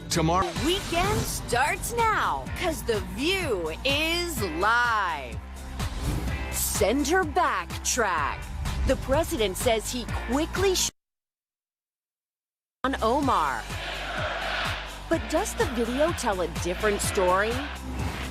tomorrow. Weekend starts now, because The View is live. Send her back track. The president says he quickly on Omar. But does the video tell a different story?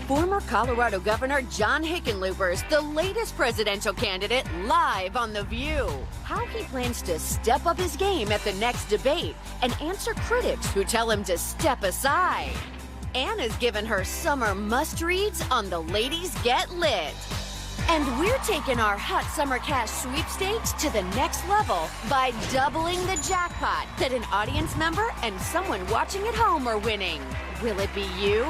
Former Colorado Governor John Hickenlooper is the latest presidential candidate live on The View. How he plans to step up his game at the next debate and answer critics who tell him to step aside. Anna's given her summer must-reads on The Ladies Get Lit. And we're taking our hot summer cash sweepstakes to the next level by doubling the jackpot that an audience member and someone watching at home are winning. Will it be you?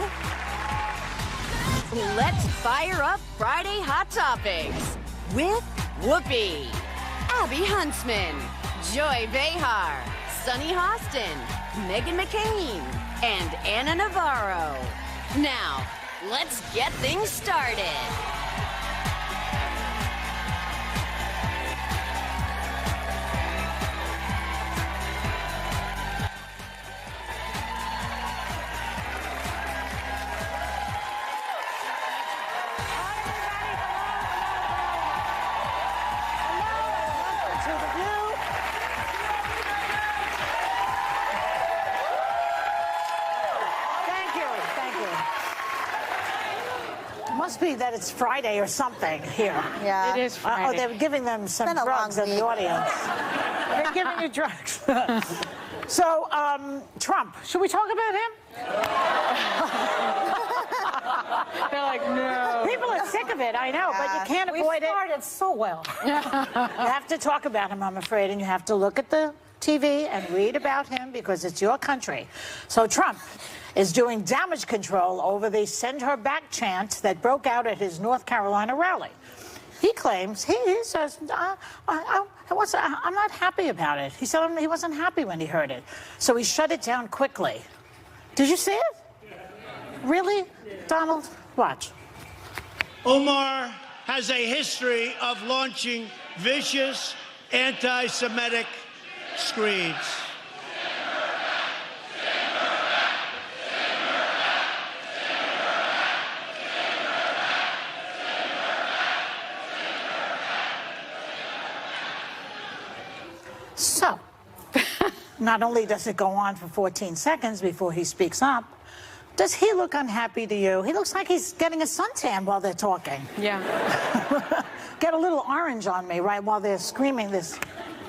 Let's fire up Friday Hot Topics with Whoopi, Abby Huntsman, Joy Behar, Sunny Hostin, Meghan McCain, and Anna Navarro. Now, let's get things started. Must be that it's Friday or something here. Yeah. It is Friday. Oh, they're giving them some drugs in the audience. They're giving you drugs. So, Trump, should we talk about him? They're like, no. People are sick of it, I know, but you can't avoid it. We started so well. You have to talk about him, I'm afraid, and you have to look at the TV and read about him because it's your country. So Trump is doing damage control over the "Send Her Back" chant that broke out at his North Carolina rally. He claims, he says, I'm not happy about it. He said he wasn't happy when he heard it. So he shut it down quickly. Did you see it? Really, Donald? Watch. Omar has a history of launching vicious anti-Semitic screeds. So, not only does it go on for 14 seconds before he speaks up, does he look unhappy to you? He looks like he's getting a suntan while they're talking. Yeah. Get a little orange on me, right, while they're screaming this.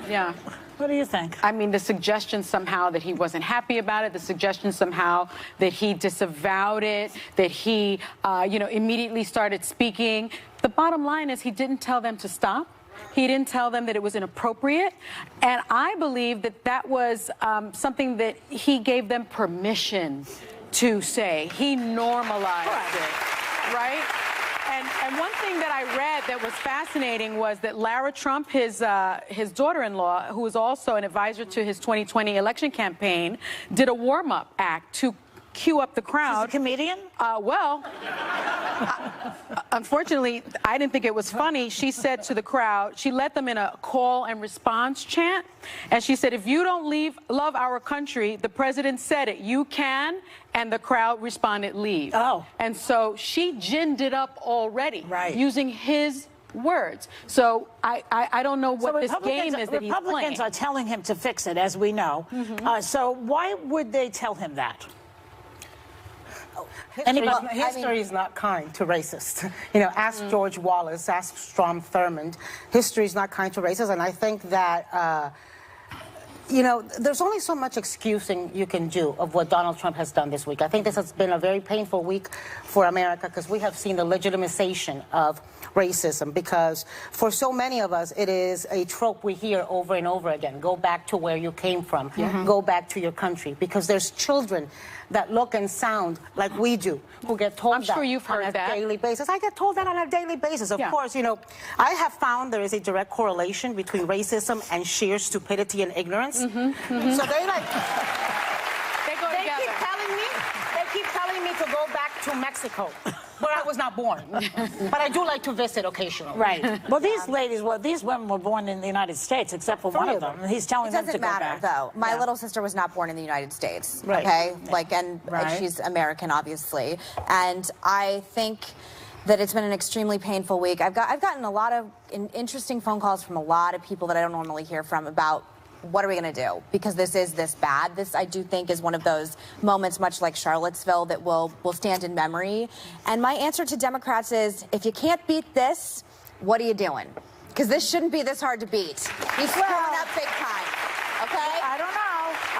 Yeah. What do you think? I mean, the suggestion somehow that he wasn't happy about it, the suggestion somehow that he disavowed it, that he, immediately started speaking. The bottom line is he didn't tell them to stop. He didn't tell them that it was inappropriate. And I believe that that was something that he gave them permission to say. He normalized it, right? And one thing that I read that was fascinating was that Lara Trump, his daughter-in-law, who was also an advisor to his 2020 election campaign, did a warm-up act to cue up the crowd. She's a comedian? Unfortunately, I didn't think it was funny. She said to the crowd, she led them in a call and response chant. And she said, if you don't love our country, the president said it, you can. And the crowd responded, leave. Oh. And so she ginned it up already, right, using his words. So I don't know what this game is that he's playing. Republicans are telling him to fix it, as we know. So why would they tell him that? History is not kind to racists. Ask George Wallace, ask Strom Thurmond. History is not kind to racists, and I think that, there's only so much excusing you can do of what Donald Trump has done this week. I think this has been a very painful week for America because we have seen the legitimization of racism, because for so many of us, it is a trope we hear over and over again. Go back to where you came from. Go back to your country, because there's children that look and sound like we do, who get told I'm sure you've heard on a that. daily basis. I get told that on a daily basis. Of course, I have found there is a direct correlation between racism and sheer stupidity and ignorance. So they go together. They keep telling me to go back to Mexico. where I was not born. But I do like to visit occasionally. Right. Well, these ladies, these women were born in the United States, except for one of them. He's telling them to go back. It doesn't matter, though. My little sister was not born in the United States. Right. Okay? Like, and she's American, obviously. And I think that it's been an extremely painful week. I've gotten a lot of interesting phone calls from a lot of people that I don't normally hear from about what are we going to do? Because this is this bad. This, I do think, is one of those moments, much like Charlottesville, that will stand in memory. And my answer to Democrats is, if you can't beat this, what are you doing? Because this shouldn't be this hard to beat. He's screwing up big time. Okay? I don't know.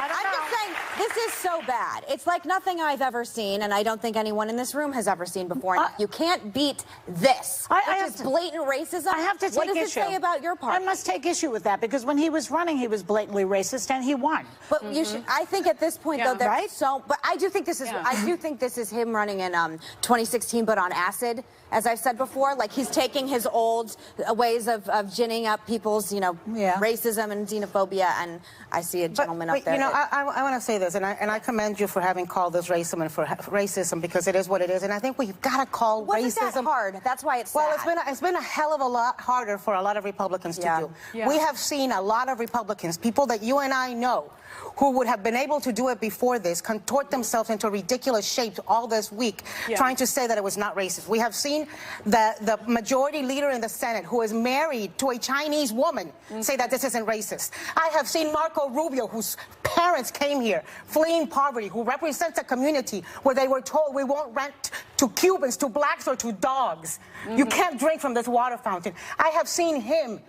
I'm just saying, this is so bad. It's like nothing I've ever seen, and I don't think anyone in this room has ever seen before. And you can't beat this, which is blatant racism. I have to take issue. What does it say about your party? I must take issue with that, because when he was running, he was blatantly racist, and he won. But you should. I think at this point, though, there's so. But I do think this is. I do think this is him running in 2016, but on acid. As I've said before, like he's taking his old ways of ginning up people's, racism and xenophobia, and I see a gentleman up there. You know, I want to say this, and I commend you for having called this racism and for racism, because it is what it is, and I think we've got to call racism. That hard? That's why it's well, sad. it's been a hell of a lot harder for a lot of Republicans to do. Yeah. We have seen a lot of Republicans, people that you and I know, who would have been able to do it before this, contort themselves into ridiculous shapes all this week, trying to say that it was not racist. We have seen the majority leader in the Senate, who is married to a Chinese woman, say that this isn't racist. I have seen Marco Rubio, whose parents came here fleeing poverty, who represents a community where they were told we won't rent to Cubans, to blacks, or to dogs. You can't drink from this water fountain. I have seen him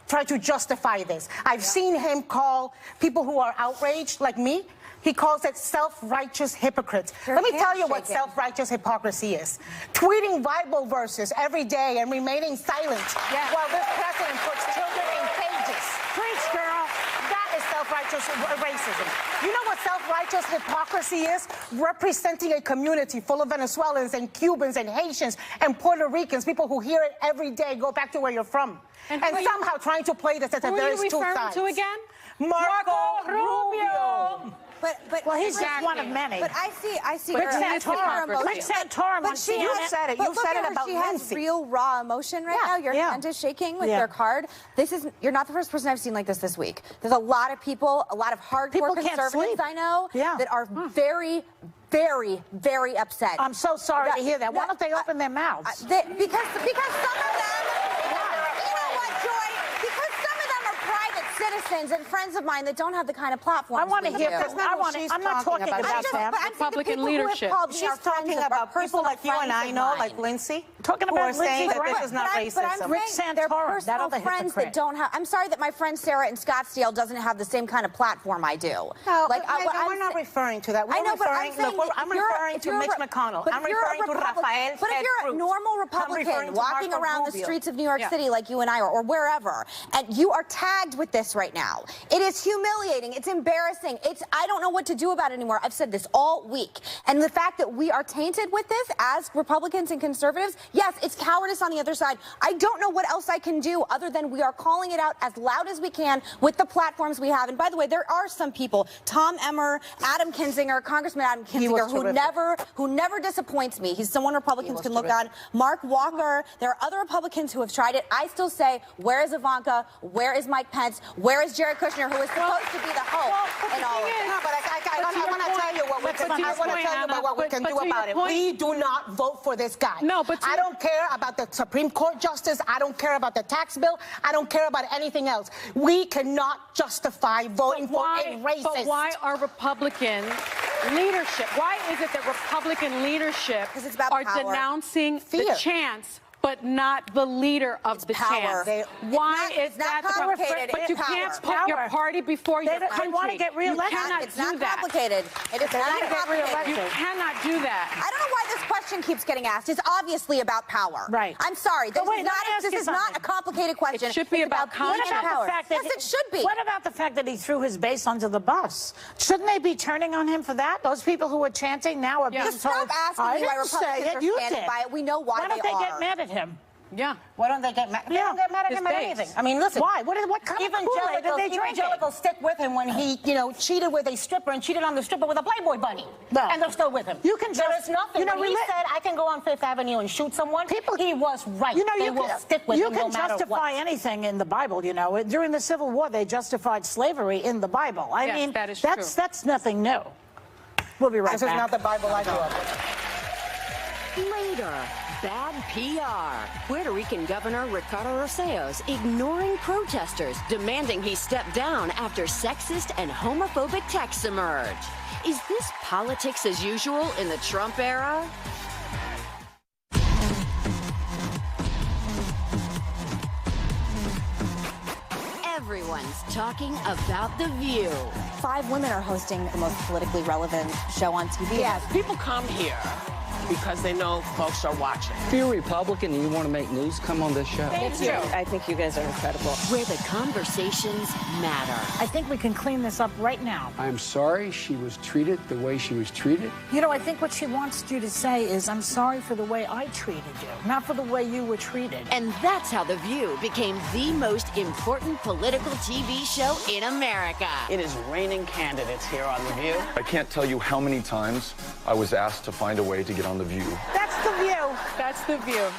try to justify this. I've seen him call people who are outraged, like me, he calls it self-righteous hypocrites. Let me tell you what self-righteous hypocrisy is. Tweeting Bible verses every day and remaining silent while this president puts children in cages. Preach, girl. That is self-righteous racism. You know what self-righteous hypocrisy is? Representing a community full of Venezuelans and Cubans and Haitians and Puerto Ricans, people who hear it every day, go back to where you're from. And somehow trying to play this as if there is two sides. Who are you referring to again? Marco Rubio. But well, he's just one of many. But I see Rick her Santorum. Rick Santorum on CNN. You said it. You said it about Lindsey. She has real raw emotion right now. Your hand is shaking with your card. You're not the first person I've seen like this week. There's a lot of people, a lot of hardcore conservatives I know that are very, very, very upset. I'm so sorry to hear that. Why don't they open their mouths? Because some of them, you know what, Joy? Because some of them are private citizens and friends of mine that don't have the kind of platform. I want to hear this. I'm not talking about them. Republican leadership. She's talking about people like you and I know, like Lindsey, talking who are about saying that this is not racism. But I'm saying they're personal friends that don't have. I'm sorry that my friend Sarah in Scottsdale doesn't have the same kind of platform I do. No, we're not referring to that. I know, but I'm saying I'm referring to Mitch McConnell. I'm referring to Rafael. But if you're a normal Republican walking around the streets of New York City like you and I are, or wherever, and you are tagged with this right now, it is humiliating. It's embarrassing. I don't know what to do about it anymore. I've said this all week. And the fact that we are tainted with this as Republicans and conservatives, yes, it's cowardice on the other side. I don't know what else I can do other than we are calling it out as loud as we can with the platforms we have. And by the way, there are some people, Tom Emmer, Adam Kinzinger, Congressman Adam Kinzinger, who never disappoints me. He's someone Republicans can look on. Mark Walker. There are other Republicans who have tried it. I still say, where is Ivanka? Where is Mike Pence? Where is Jared Kushner, who is supposed to be the hope in all of this? No, but I want to tell you what we can do. I want to tell you about what we can do about it. We do not vote for this guy. No, but I don't care about the Supreme Court justice. I don't care about the tax bill. I don't care about anything else. We cannot justify voting for a racist. But why are Republican leadership? Why is it that Republican leadership are denouncing the chance, but not the leader of the chance? Why is that complicated? But you can't put your party before your country. They want to get reelected. You cannot It's not complicated. It is not complicated. You cannot do that. I don't know why this question keeps getting asked. It's obviously about power. Right. I'm sorry. This is not a complicated question. It should be about conscience. Yes, it should be. What about the fact that he threw his base under the bus? Shouldn't they be turning on him for that? Those people who were chanting now are being told, Stop asking me why Republicans are standing by it. We know why don't they get mad at him? Yeah. Why don't they get mad? They don't get mad at him at anything. I mean, listen. Why? What kind of Kool-Aid did they drink? Evangelicals stick with him when he, cheated with a stripper and cheated on the stripper with a Playboy bunny. No. And they're still with him. You can There just- is nothing. When he said, I can go on Fifth Avenue and shoot someone, he was right. They will stick with him no matter what. You can justify anything in the Bible, During the Civil War, they justified slavery in I mean, that is true. that's nothing new. We'll be right back. This is not the Bible I grew up with. Later, bad PR. Puerto Rican Governor Ricardo Rossello's ignoring protesters, demanding he step down after sexist and homophobic texts emerge. Is this politics as usual in the Trump era? Everyone's talking about The View. 5 women are hosting the most politically relevant show on TV. Yes, people come here because they know folks are watching. If you're a Republican and you want to make news, come on this show. Thank you. I think you guys are incredible. Where the conversations matter. I think we can clean this up right now. I'm sorry she was treated the way she was treated. I think what she wants you to say is, I'm sorry for the way I treated you, not for the way you were treated. And that's how The View became the most important political TV show in America. It is raining candidates here on The View. I can't tell you how many times I was asked to find a way to get on The View. That's The View. That's The View.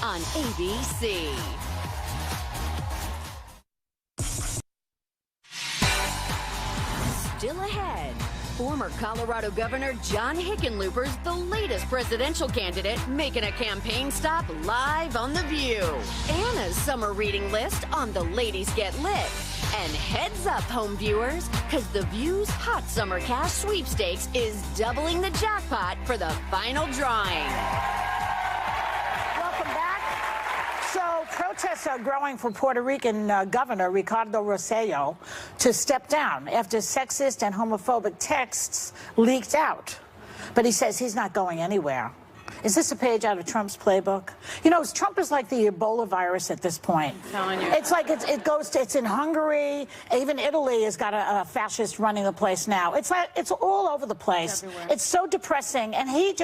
On ABC. Still ahead, former Colorado Governor John Hickenlooper's the latest presidential candidate making a campaign stop live on The View. Anna's summer reading list on The Ladies Get Lit. And heads up, home viewers, because The View's Hot Summer Cash Sweepstakes is doubling the jackpot for the final drawing. Welcome back. So protests are growing for Puerto Rican Governor Ricardo Rossello to step down after sexist and homophobic texts leaked out. But he says he's not going anywhere. Is this a page out of Trump's playbook? Trump is like the Ebola virus at this point. I'm telling you. It's like it's in Hungary. Even Italy has got a fascist running the place now. It's all over the place. It's so depressing, and he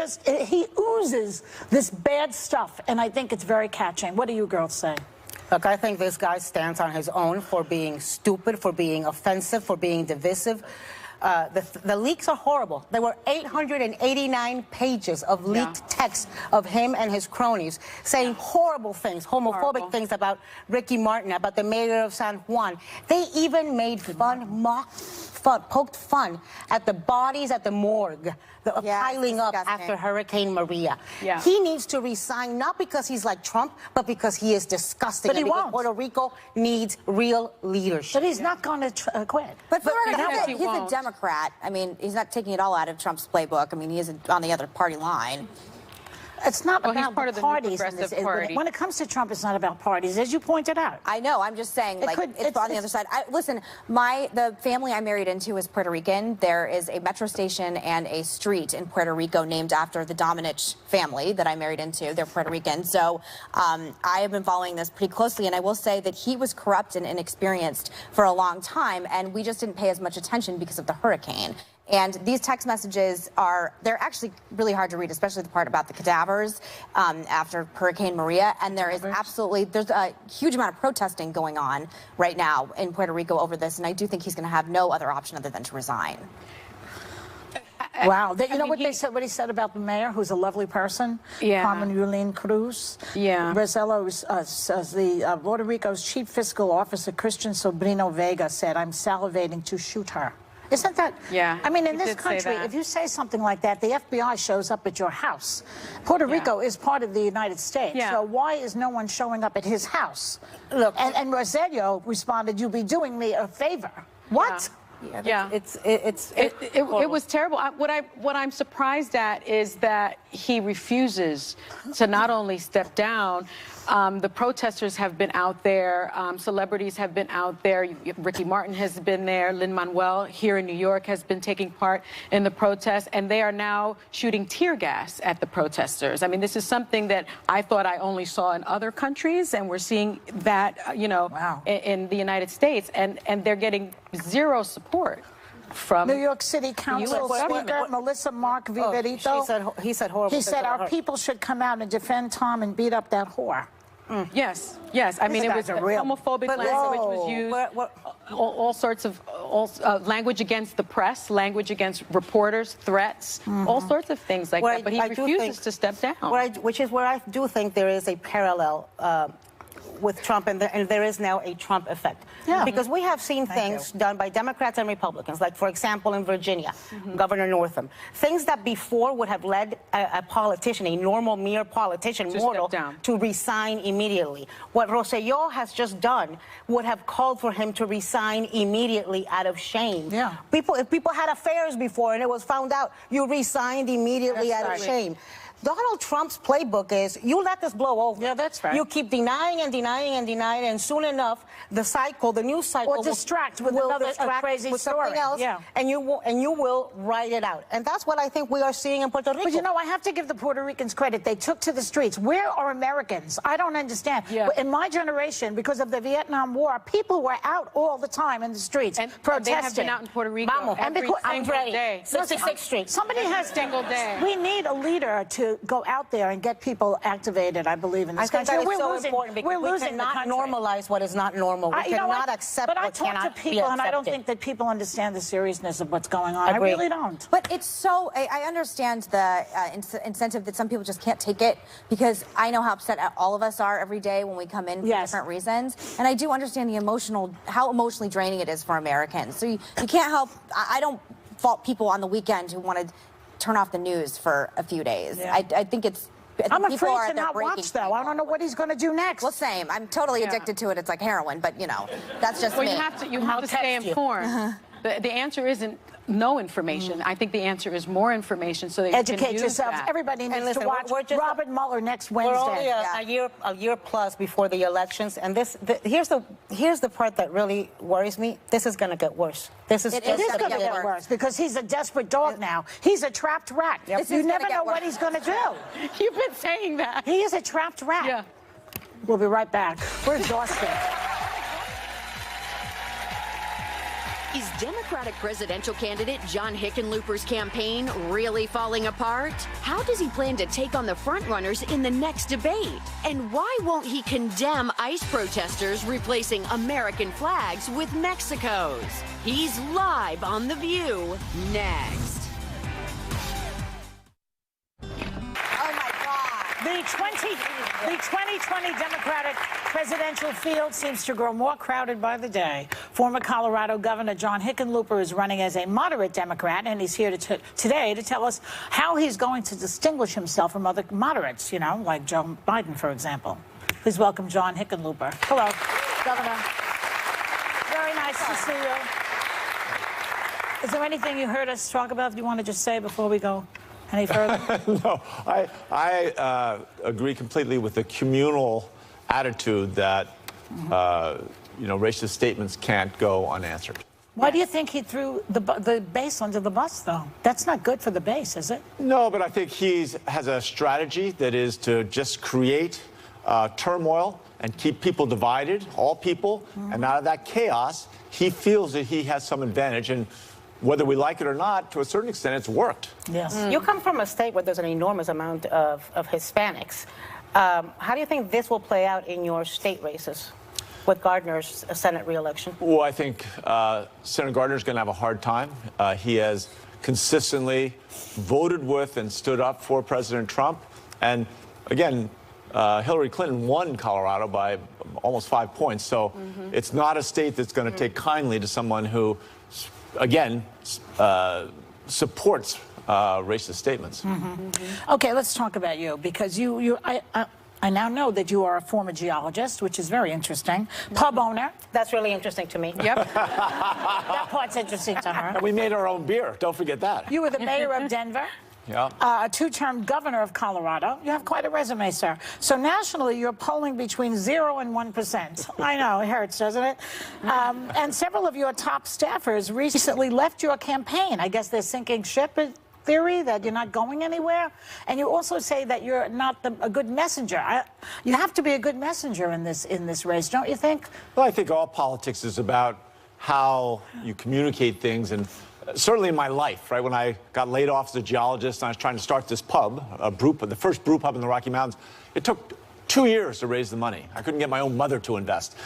oozes this bad stuff, and I think it's very catching. What do you girls say? Look, I think this guy stands on his own for being stupid, for being offensive, for being divisive. The leaks are horrible. There were 889 pages of leaked text of him and his cronies saying horrible things, homophobic things about Ricky Martin, about the mayor of San Juan. They even made poked fun at the bodies at the morgue, piling up after Hurricane Maria. Yeah. He needs to resign, not because he's like Trump, but because he is disgusting. But he won't. Puerto Rico needs real leadership. But he's not going to quit. But he he's a won't. Democrat. I mean, he's not taking it all out of Trump's playbook. I mean, he is on the other party line. It's not Well, he's about part the of the parties. New in this. Progressive Party. When it comes to Trump, it's not about parties, as you pointed out. I know. I'm just saying, it's on the other side. Listen, the family I married into is Puerto Rican. There is a metro station and a street in Puerto Rico named after the Domenech family that I married into. They're Puerto Rican. So I have been following this pretty closely, and I will say that he was corrupt and inexperienced for a long time, and we just didn't pay as much attention because of the hurricane. And these text messages they're actually really hard to read, especially the part about the cadavers after Hurricane Maria. And there's a huge amount of protesting going on right now in Puerto Rico over this. And I do think he's going to have no other option other than to resign. Wow. What he said about the mayor, who's a lovely person? Yeah. Carmen Yulín Cruz. Yeah. Rossello's, Puerto Rico's chief fiscal officer, Christian Sobrino Vega, said, I'm salivating to shoot her. Isn't that? Yeah. I mean, in he this did say country, that. if you say something like that, the FBI shows up at your house. Puerto Rico is part of the United States. Yeah. So why is no one showing up at his house? Look, and Rossello responded, you'll be doing me a favor. What? Yeah. It was terrible. What I'm surprised at is that he refuses to not only step down. The protesters have been out there. Celebrities have been out there. Ricky Martin has been there. Lin-Manuel here in New York has been taking part in the protests, and they are now shooting tear gas at the protesters. I mean, this is something that I thought I only saw in other countries, and we're seeing that, in the United States, and they're getting zero support. from New York City Council Speaker Melissa Mark Viverito. He said horrible. He said our people should come out and defend Tom and beat up that whore. Yes, yes. I mean, it was homophobic language was used. All sorts of language against the press, language against reporters, threats, all sorts of things like that. But he refuses to step down. Which is where I do think there is a parallel with Trump, and there is now a Trump effect. Yeah. Because we have seen things done by Democrats and Republicans, like, for example, in Virginia, Governor Northam. Things that before would have led a politician, a normal, mere politician, mortal, to resign immediately. What Rosselló has just done would have called for him to resign immediately out of shame. Yeah. If people had affairs before and it was found out, you resigned immediately out of shame. Donald Trump's playbook is, you let this blow over. Yeah, that's right. You keep denying and denying and denying, and soon enough, the cycle, the news cycle, will distract with another crazy with story. something else, and you will write it out. And that's what I think we are seeing in Puerto Rico. But you know, I have to give the Puerto Ricans credit. They took to the streets. Where are Americans? I don't understand. Yeah. In my generation, because of the Vietnam War, people were out all the time in the streets protesting. They have been out in Puerto Rico every single day. 66th Street. Somebody has single day. We need a leader to go out there and get people activated, I believe, in this country. I think that is so important, because we cannot normalize what is not normal. We cannot accept what cannot be accepted. But I talk to people, and I don't think that people understand the seriousness of what's going on. I really don't. But it's so, I understand the incentive that some people just can't take it, because I know how upset all of us are every day when we come in for different reasons. And I do understand how emotionally draining it is for Americans. So you can't help, I don't fault people on the weekend who want to turn off the news for a few days. Yeah. I think it's... I'm afraid to not watch, though. I don't know what he's going to do next. Well, same. I'm totally addicted to it. It's like heroin, but, you know, that's just me. You have to stay informed. The answer isn't no information. I think the answer is more information, so that you educate can use yourselves. that. Everybody needs to watch Robert Mueller next Wednesday. We're only a year plus before the elections, and here's the part that really worries me. This is going to get worse. It is going to get worse, because he's a desperate dog now. He's a trapped rat. You never know what he's going to do. You've been saying that. He is a trapped rat. Yeah. We'll be right back. We're exhausted. Is Democratic presidential candidate John Hickenlooper's campaign really falling apart? How does he plan to take on the frontrunners in the next debate? And why won't he condemn ICE protesters replacing American flags with Mexico's? He's live on The View next. The 2020 Democratic presidential field seems to grow more crowded by the day. Former Colorado Governor John Hickenlooper is running as a moderate Democrat, and he's here today to tell us how he's going to distinguish himself from other moderates, you know, like Joe Biden, for example. Please welcome John Hickenlooper. Hello, Governor. Very nice to see you. Is there anything you heard us talk about that you want to just say before we go any further? No, I agree completely with the communal attitude that racist statements can't go unanswered. Why do you think he threw the base under the bus, though? That's not good for the base, is it? No, but I think he has a strategy that is to just create turmoil and keep people divided, all people, and out of that chaos, he feels that he has some advantage. And whether we like it or not, to a certain extent, it's worked. Yes. You come from a state where there's an enormous amount of Hispanics. How do you think this will play out in your state races with Gardner's Senate reelection? Well, I think Senator Gardner's going to have a hard time. He has consistently voted with and stood up for President Trump. And again, Hillary Clinton won Colorado by almost 5 points. So it's not a state that's going to take kindly to someone who, again, supports racist statements. Okay, let's talk about you, because I now know that you are a former geologist, which is very interesting. Pub owner. That's really interesting to me. Yep. That part's interesting to her. And we made our own beer. Don't forget that. You were the mayor of Denver. Yeah. A two-term governor of Colorado. You have quite a resume, sir. So nationally, you're polling between 0 and 1%. I know, it hurts, doesn't it? And several of your top staffers recently left your campaign. I guess they're sinking ship theory, that you're not going anywhere. And you also say that you're not a good messenger. You have to be a good messenger in this race, don't you think? Well, I think all politics is about how you communicate things, and certainly in my life, right, when I got laid off as a geologist and I was trying to start this pub, the first brew pub in the Rocky Mountains, it took 2 years to raise the money. I couldn't get my own mother to invest.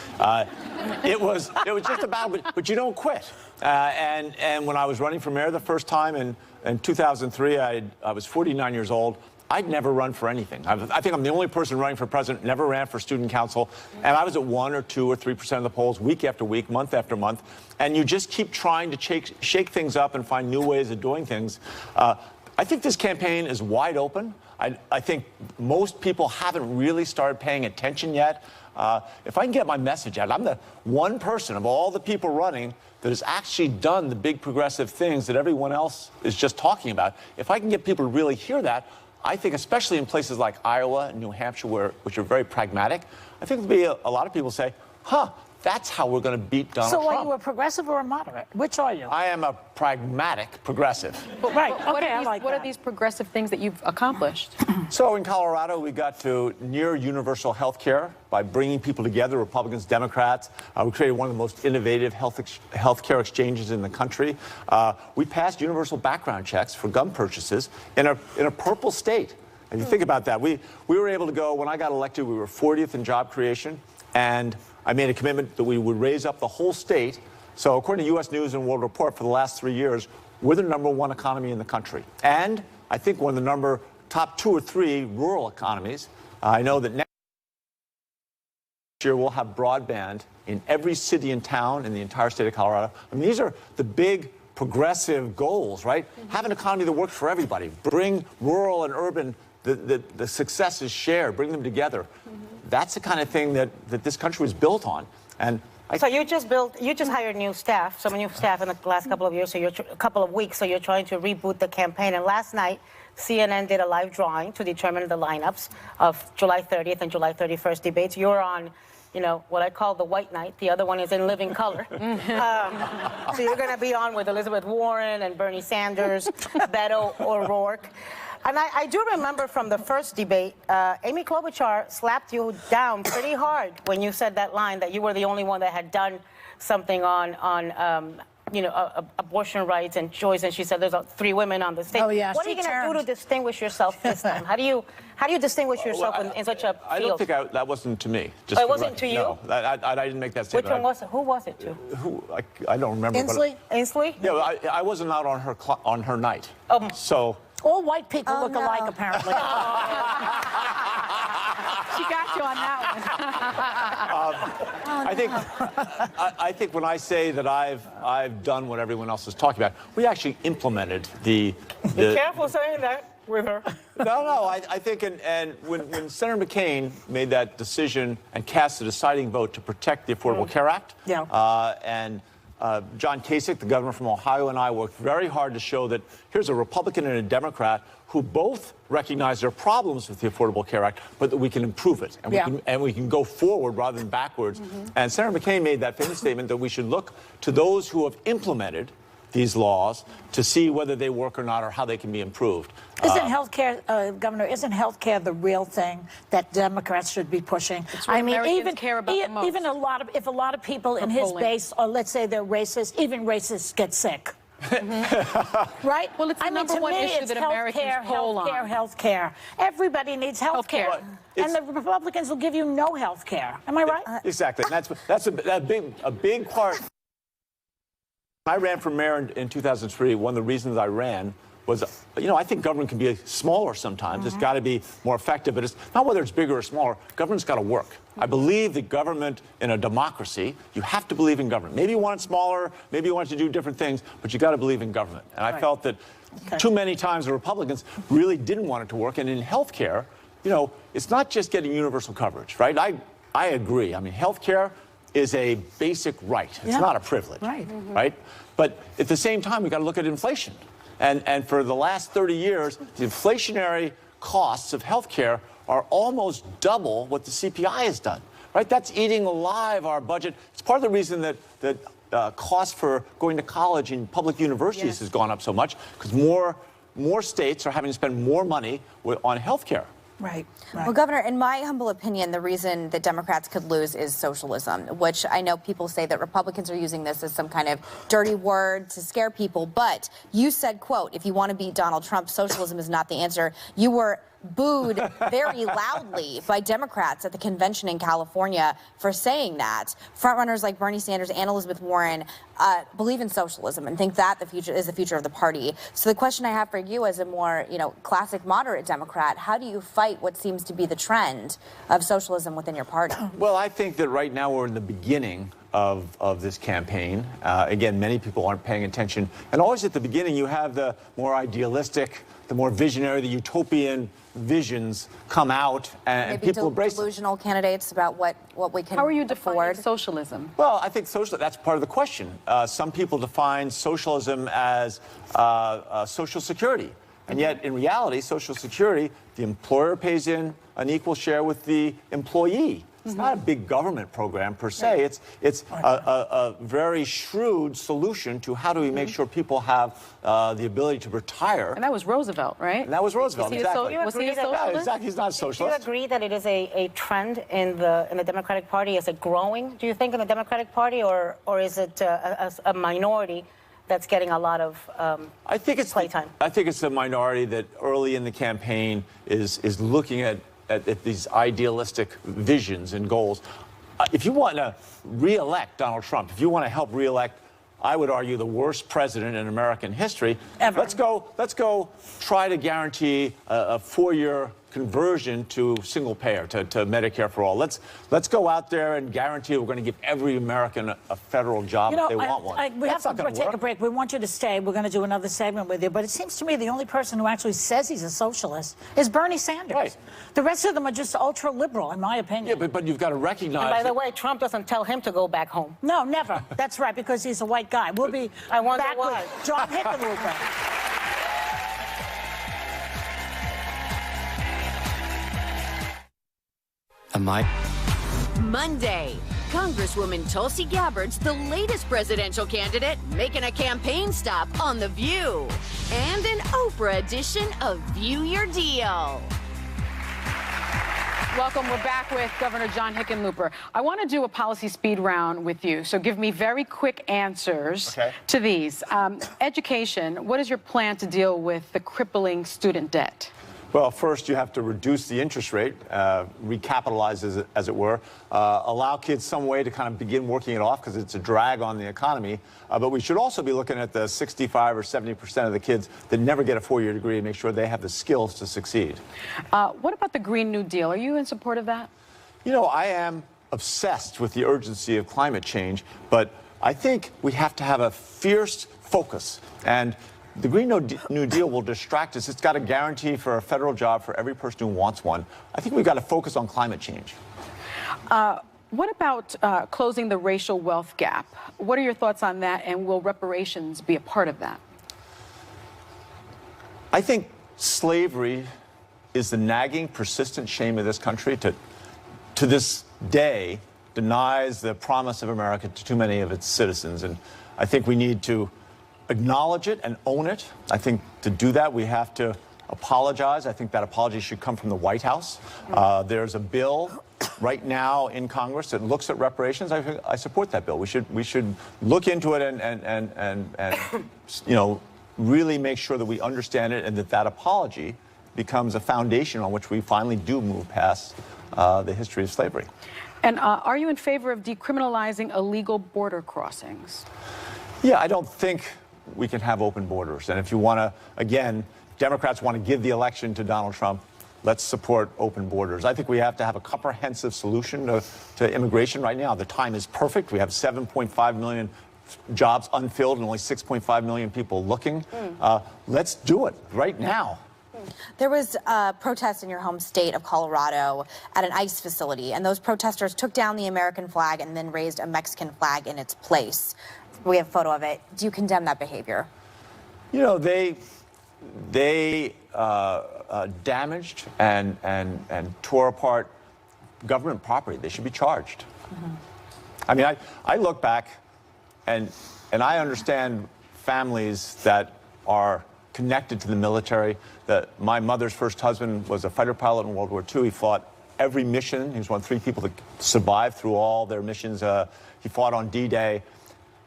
It was just about, but you don't quit. And when I was running for mayor the first time in 2003, I was 49 years old. I'd never run for anything. I think I'm the only person running for president, never ran for student council. And I was at 1 or 2 or 3% of the polls week after week, month after month. And you just keep trying to shake things up and find new ways of doing things. I think this campaign is wide open. I think most people haven't really started paying attention yet. If I can get my message out, I'm the one person of all the people running that has actually done the big progressive things that everyone else is just talking about. If I can get people to really hear that, I think especially in places like Iowa and New Hampshire, which are very pragmatic, I think there'll be a lot of people say, huh, that's how we're going to beat Donald Trump. So are you a progressive or a moderate? Which are you? I am a pragmatic progressive. Right. What are these progressive things that you've accomplished? So in Colorado, we got to near universal health care by bringing people together, Republicans, Democrats. We created one of the most innovative health care exchanges in the country. We passed universal background checks for gun purchases in a purple state. And you think about that. We were able to go, when I got elected, we were 40th in job creation. And I made a commitment that we would raise up the whole state. So according to U.S. News and World Report, for the last 3 years, we're the #1 economy in the country. And I think one of the top 2 or 3 rural economies. I know that next year we'll have broadband in every city and town in the entire state of Colorado. I mean, these are the big progressive goals, right? Have an economy that works for everybody. Bring rural and urban, the success is shared, bring them together. That's the kind of thing that this country was built on. And so you just hired new staff, some new staff in the last couple of years, so a couple of weeks, so you're trying to reboot the campaign. And last night, CNN did a live drawing to determine the lineups of July 30th and July 31st debates. You're on, what I call the white night. The other one is in living color. So you're going to be on with Elizabeth Warren and Bernie Sanders, Beto O'Rourke. And I do remember from the first debate, Amy Klobuchar slapped you down pretty hard when you said that line that you were the only one that had done something on abortion rights and choice. And she said there's 3 women on the stage. Oh, yeah. What are you going to do to distinguish yourself this time? How do you distinguish yourself in such a field? I don't think that wasn't to me. It wasn't to you? No, I didn't make that statement. Which one was it? Who was it to? I don't remember. Inslee? Inslee? Yeah, I wasn't out on her night. So. All white people look alike, apparently. She got you on that one. I think when I say that I've done what everyone else is talking about, we actually implemented the Be careful saying that with her. No, I think, and when Senator McCain made that decision and cast the deciding vote to protect the Affordable Care Act, and John Kasich, the governor from Ohio, and I worked very hard to show that here's a Republican and a Democrat who both recognize there are problems with the Affordable Care Act, but that we can improve it, and we can go forward rather than backwards. And Senator McCain made that famous statement that we should look to those who have implemented these laws to see whether they work or not or how they can be improved. Isn't healthcare, Governor, isn't healthcare the real thing that Democrats should be pushing? I mean, even care about the most. Even if a lot of people in his base, or let's say they're racist, even racists get sick. Right? Well, it's the number one issue that Americans poll on. Healthcare. Everybody needs healthcare. And the Republicans will give you no healthcare. Am I right? Exactly. And that's a big part. When I ran for mayor in 2003, one of the reasons I ran was, I think government can be smaller sometimes. It's got to be more effective, but it's not whether it's bigger or smaller. Government's got to work. I believe that government, in a democracy, you have to believe in government. Maybe you want it smaller, maybe you want it to do different things, but you got to believe in government. And I felt that too many times the Republicans really didn't want it to work. And in healthcare, it's not just getting universal coverage, right? I agree. I mean, healthcare is a basic right. It's not a privilege, right? But at the same time, we got to look at inflation. And for the last 30 years, the inflationary costs of healthcare are almost double what the CPI has done, right? That's eating alive our budget. It's part of the reason that cost for going to college in public universities has gone up so much, because more states are having to spend more money on healthcare. Right. Well, Governor, in my humble opinion, the reason that Democrats could lose is socialism, which I know people say that Republicans are using this as some kind of dirty word to scare people. But you said, quote, if you want to beat Donald Trump, socialism is not the answer. You were booed very loudly by Democrats at the convention in California for saying that. Frontrunners like Bernie Sanders and Elizabeth Warren believe in socialism and think that the future is the future of the party. So the question I have for you as a more, classic moderate Democrat, how do you fight what seems to be the trend of socialism within your party? Well, I think that right now we're in the beginning of this campaign. Again, many people aren't paying attention. And always at the beginning, you have the more idealistic, the more visionary, the utopian visions come out, and people embrace delusional candidates about what we can afford. How are you defining socialism? Well, I think that's part of the question. Some people define socialism as social security. And yet, in reality, Social Security, the employer pays in an equal share with the employee. It's not a big government program per se. It's a very shrewd solution to how do we make sure people have the ability to retire. And that was Roosevelt, right? And that was Roosevelt, exactly. Was he a socialist? Yeah, exactly. He's not a socialist. Do you agree that it is a trend in the Democratic Party? Is it growing, do you think, in the Democratic Party, or is it a minority that's getting a lot of I think it's playtime? I think it's a minority that early in the campaign is looking at these idealistic visions and goals. If you want to re-elect Donald Trump, if you want to help re-elect, I would argue, the worst president in American history, ever. Let's go try to guarantee a 4-year conversion to single payer, to Medicare for all. Let's go out there and guarantee we're going to give every American a federal job if they want one. We have to take a break. We want you to stay. We're going to do another segment with you. But it seems to me the only person who actually says he's a socialist is Bernie Sanders. Right. The rest of them are just ultra-liberal, in my opinion. Yeah, but you've got to recognize... And by the way, Trump doesn't tell him to go back home. No, never. That's right, because he's a white guy. We'll be back with John Hickenlooper. Monday, Congresswoman Tulsi Gabbard's the latest presidential candidate making a campaign stop on The View. And an Oprah edition of View Your Deal. Welcome. We're back with Governor John Hickenlooper. I want to do a policy speed round with you, so give me very quick answers to these. Education, what is your plan to deal with the crippling student debt? Well, first, you have to reduce the interest rate, recapitalize, as it were, allow kids some way to kind of begin working it off because it's a drag on the economy. But we should also be looking at the 65 or 70% of the kids that never get a 4-year degree and make sure they have the skills to succeed. What about the Green New Deal? Are you in support of that? You know, I am obsessed with the urgency of climate change, but I think we have to have a fierce focus. And the Green New Deal will distract us. It's got a guarantee for a federal job for every person who wants one. I think we've got to focus on climate change. What about closing the racial wealth gap? What are your thoughts on that, and will reparations be a part of that? I think slavery is the nagging, persistent shame of this country to this day denies the promise of America to too many of its citizens. And I think we need to acknowledge it and own it. I think to do that, we have to apologize. I think that apology should come from the White House. There's a bill right now in Congress that looks at reparations. I support that bill. We should look into it and really make sure that we understand it and that apology becomes a foundation on which we finally do move past the history of slavery. And are you in favor of decriminalizing illegal border crossings? Yeah, I don't think we can have open borders. And if you want to, again, Democrats want to give the election to Donald Trump, let's support open borders. I think we have to have a comprehensive solution to immigration right now. The time is perfect. We have 7.5 million jobs unfilled and only 6.5 million people looking. Let's do it right now. There was a protest in your home state of Colorado at an ICE facility, and those protesters took down the American flag and then raised a Mexican flag in its place. We have a photo of it. Do you condemn that behavior? You know, they damaged and tore apart government property. They should be charged. I mean, I look back and I understand families that are connected to the military. My mother's first husband was a fighter pilot in World War II. He fought every mission. He was one of 3 people that survived through all their missions. He fought on D-Day,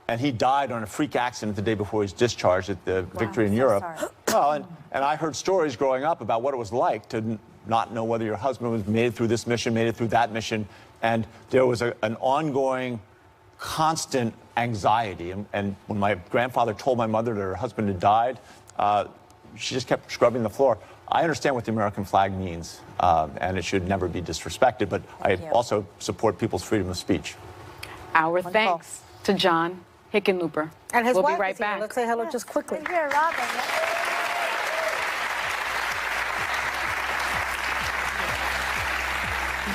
and he died on a freak accident the day before he was discharged at the Victory in Europe. Well, and I heard stories growing up about what it was like to not know whether your husband was made it through this mission, made it through that mission, and there was an ongoing, constant anxiety. And when my grandfather told my mother that her husband had died, she just kept scrubbing the floor. I understand what the American flag means, and it should never be disrespected, but I also support people's freedom of speech. Our thanks to John Hickenlooper. And his we'll wife be right back. Let's say hello just quickly. Here, Robin.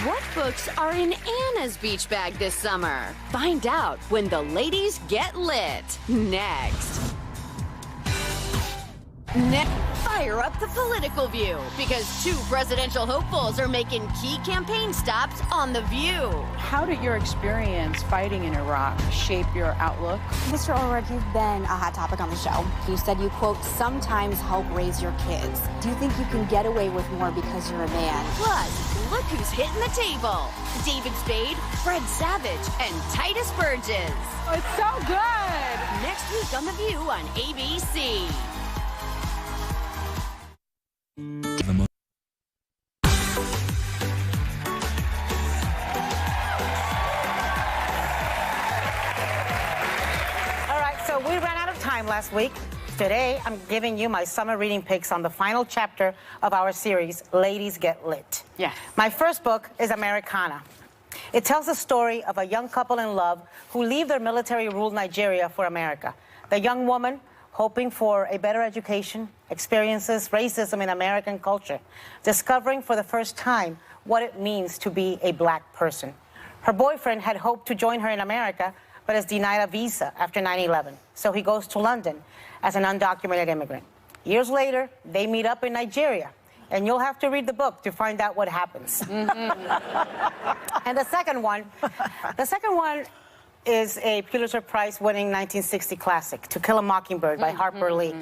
What books are in Anna's beach bag this summer? Find out when the ladies get lit. Next. Fire up the political view, because 2 presidential hopefuls are making key campaign stops on The View. How did your experience fighting in Iraq shape your outlook? Mr. O'Rourke, you've been a hot topic on the show. You said you, quote, sometimes help raise your kids. Do you think you can get away with more because you're a man? Plus, look who's hitting the table. David Spade, Fred Savage, and Titus Burgess. Oh, it's so good! Next week on The View on ABC. We ran out of time last week. Today, I'm giving you my summer reading picks on the final chapter of our series, Ladies Get Lit. Yes. My first book is Americana. It tells the story of a young couple in love who leave their military-ruled Nigeria for America. The young woman, hoping for a better education, experiences racism in American culture, discovering for the first time what it means to be a black person. Her boyfriend had hoped to join her in America, but is denied a visa after 9/11. So he goes to London as an undocumented immigrant. Years later, they meet up in Nigeria, and you'll have to read the book to find out what happens. And the second one is a Pulitzer Prize-winning 1960 classic, To Kill a Mockingbird by Harper Lee.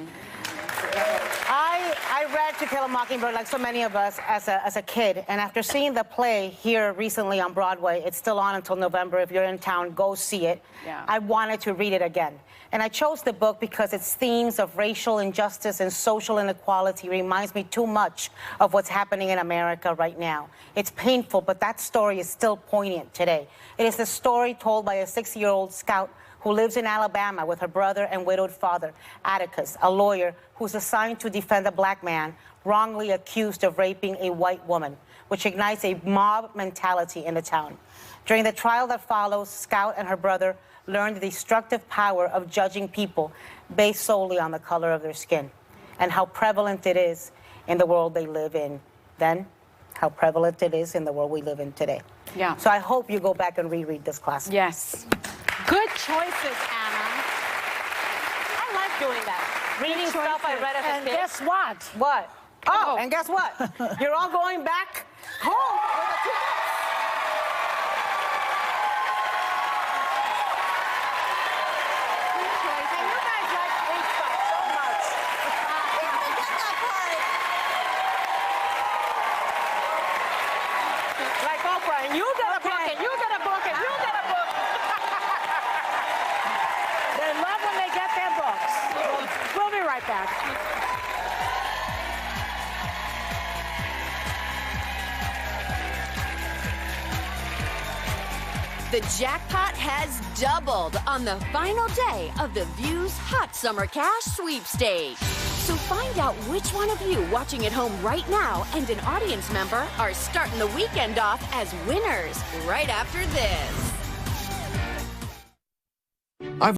I read To Kill a Mockingbird, like so many of us, as a kid. And after seeing the play here recently on Broadway, it's still on until November. If you're in town, go see it. Yeah. I wanted to read it again. And I chose the book because its themes of racial injustice and social inequality reminds me too much of what's happening in America right now. It's painful, but that story is still poignant today. It is the story told by a 6-year-old scout who lives in Alabama with her brother and widowed father, Atticus, a lawyer who's assigned to defend a black man wrongly accused of raping a white woman, which ignites a mob mentality in the town. During the trial that follows, Scout and her brother learn the destructive power of judging people based solely on the color of their skin, and how prevalent it is in the world they live in then, how prevalent it is in the world we live in today. Yeah. So I hope you go back and reread this classic. Yes. Good choices, Anna. I like doing that. Reading stuff I read as a And kid. guess what? What? Oh, and guess what? You're all going back home with the 2 books. And you guys like read stuff so much. Like Oprah, and you got a book, and you got a book, and you got a book. They love when they get their books. We'll be right back. The jackpot has doubled on the final day of The View's Hot Summer Cash Sweepstakes. So find out which one of you watching at home right now and an audience member are starting the weekend off as winners right after this.